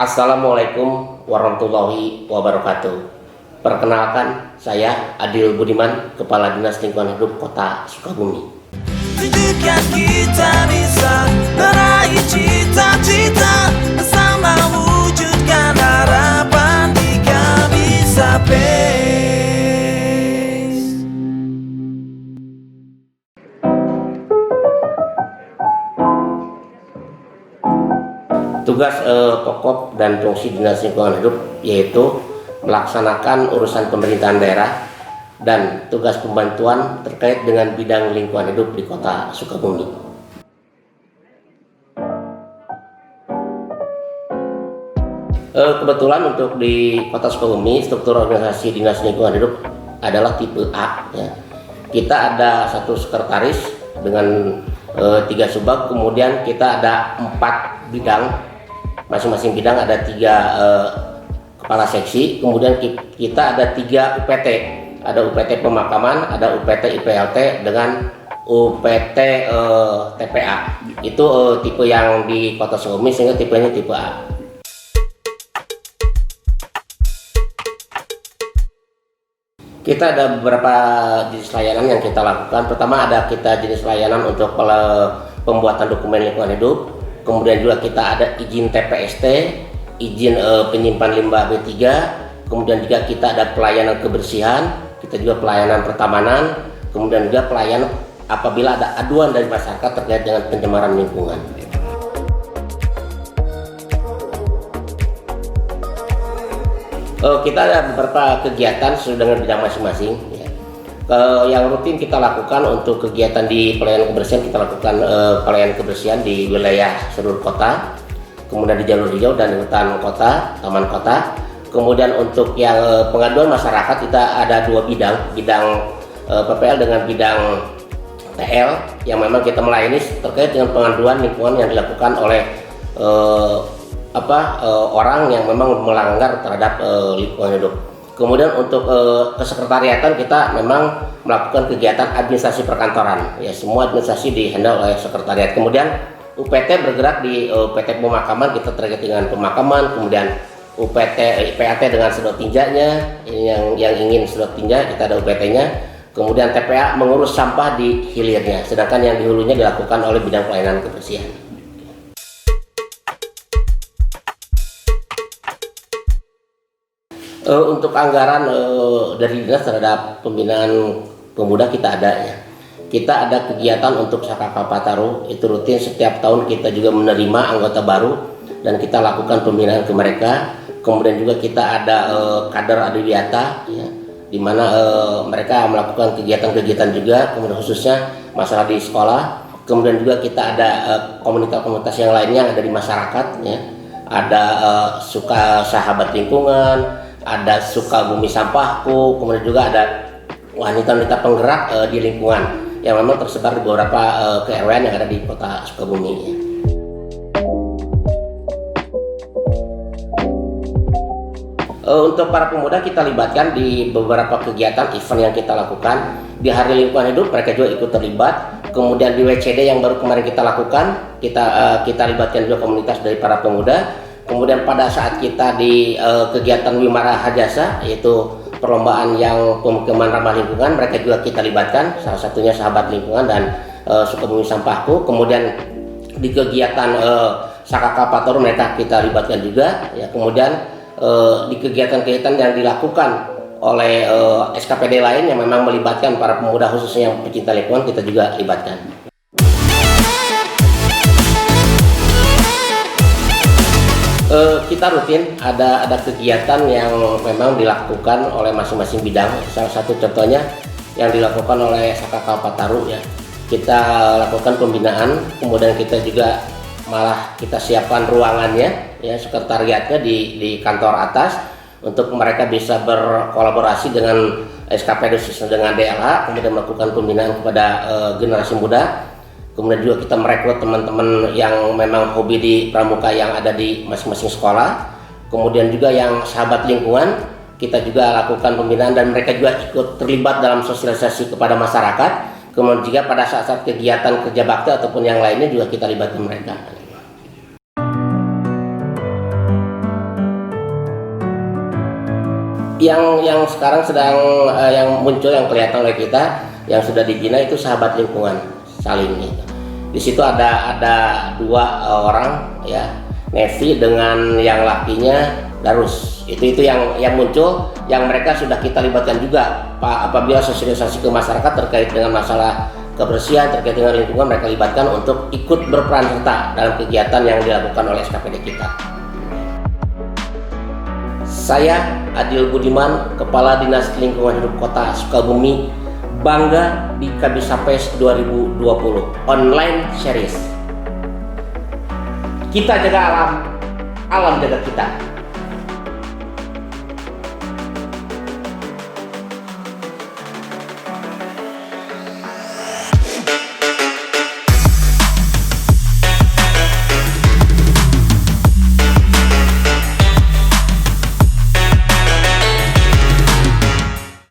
Assalamualaikum warahmatullahi wabarakatuh. Perkenalkan, saya Adil Budiman, Kepala Dinas Lingkungan Hidup Kota Sukabumi. Tunjukkan kita bisa meraih cita-cita bersama, wujudkan harapan di Kabisa Base. Tugas pokok dan fungsi Dinas Lingkungan Hidup yaitu melaksanakan urusan pemerintahan daerah dan tugas pembantuan terkait dengan bidang lingkungan hidup di Kota Sukabumi. Kebetulan untuk di Kota Sukabumi, struktur organisasi Dinas Lingkungan Hidup adalah tipe A. Ya. Kita ada satu sekretaris dengan 3 subbag, kemudian kita ada 4 bidang, masing-masing bidang ada 3 kepala seksi, kemudian kita ada 3 UPT, ada UPT pemakaman, ada UPT IPLT dengan UPT TPA. Itu tipe yang di Kota Sukabumi, sehingga tipenya tipe A. Kita ada beberapa jenis layanan yang kita lakukan. Pertama ada kita jenis layanan untuk pembuatan dokumen lingkungan hidup. Kemudian juga kita ada izin TPST, izin penyimpan limbah B3. Kemudian juga kita ada pelayanan kebersihan. Kita juga pelayanan pertamanan. Kemudian juga pelayanan apabila ada aduan dari masyarakat terkait dengan pencemaran lingkungan. Kita ada beberapa kegiatan sesuai dengan bidang masing-masing. Ya. Yang rutin kita lakukan untuk kegiatan di pelayanan kebersihan, kita lakukan pelayanan kebersihan di wilayah seluruh kota, kemudian di jalur hijau dan di hutan kota, taman kota. Kemudian untuk yang pengaduan masyarakat, kita ada 2 bidang, bidang PPL dengan bidang TL, yang memang kita melayani terkait dengan pengaduan lingkungan yang dilakukan oleh orang yang memang melanggar terhadap lingkungan hidup. Kemudian untuk kesekretariatan, kita memang melakukan kegiatan administrasi perkantoran. Ya, semua administrasi dihandle oleh sekretariat. Kemudian UPT bergerak di UPT pemakaman, kita terkait dengan pemakaman. Kemudian UPT IPAT dengan sedot tinjanya, yang ingin sedot tinja kita ada UPT-nya. Kemudian TPA mengurus sampah di hilirnya, sedangkan yang di hulunya dilakukan oleh bidang pelayanan kebersihan. Untuk anggaran dari dinas terhadap pembinaan pemuda kita ada ya. Kita ada kegiatan untuk Saka Kalpataru, itu rutin setiap tahun kita juga menerima anggota baru dan kita lakukan pembinaan ke mereka. Kemudian juga kita ada kader adiwiyata ya, di mana mereka melakukan kegiatan-kegiatan juga, kemudian khususnya masalah di sekolah. Kemudian juga kita ada komunitas-komunitas yang lainnya yang ada di masyarakat ya. Ada suka sahabat lingkungan, ada Sukabumi Sampahku, kemudian juga ada wanita-wanita penggerak di lingkungan yang memang tersebar di beberapa KRW yang ada di Kota Sukabumi. Untuk para pemuda kita libatkan di beberapa kegiatan event yang kita lakukan. Di Hari Lingkungan Hidup mereka juga ikut terlibat. Kemudian di WCD yang baru kemarin kita lakukan, kita libatkan juga komunitas dari para pemuda. Kemudian pada saat kita di kegiatan Wimara Hajasa, yaitu perlombaan yang pemukiman ramah lingkungan, mereka juga kita libatkan, salah satunya sahabat lingkungan dan Sukabumi Sampahku. Kemudian di kegiatan Saka Kalpataru mereka kita libatkan juga ya. Kemudian di kegiatan-kegiatan yang dilakukan oleh SKPD lain yang memang melibatkan para pemuda khususnya yang pecinta lingkungan, kita juga libatkan. Kita rutin ada kegiatan yang memang dilakukan oleh masing-masing bidang. Salah satu contohnya yang dilakukan oleh Saka Kalpataru ya. Kita lakukan pembinaan, kemudian kita juga malah kita siapkan ruangannya ya, sekretariatnya di kantor atas untuk mereka bisa berkolaborasi dengan SKPD khususnya dengan DLH, kemudian melakukan pembinaan kepada generasi muda. Kemudian juga kita merekrut teman-teman yang memang hobi di pramuka yang ada di masing-masing sekolah. Kemudian juga yang sahabat lingkungan, kita juga lakukan pembinaan dan mereka juga ikut terlibat dalam sosialisasi kepada masyarakat. Kemudian juga pada saat-saat kegiatan kerja bakti ataupun yang lainnya juga kita libatkan mereka. Yang sekarang sedang yang muncul, yang kelihatan oleh kita, yang sudah dibina itu sahabat lingkungan saling gitu. Di situ ada 2 orang ya, Nevi dengan yang lakinya Darus. Itu yang muncul, yang mereka sudah kita libatkan juga Pak, apabila sosialisasi ke masyarakat terkait dengan masalah kebersihan, terkait dengan lingkungan, mereka libatkan untuk ikut berperan serta dalam kegiatan yang dilakukan oleh SKPD kita. Saya Adil Budiman, Kepala Dinas Lingkungan Hidup Kota Sukabumi, bangga di Kabisapes 2020 online series. Kita jaga alam, alam jaga kita.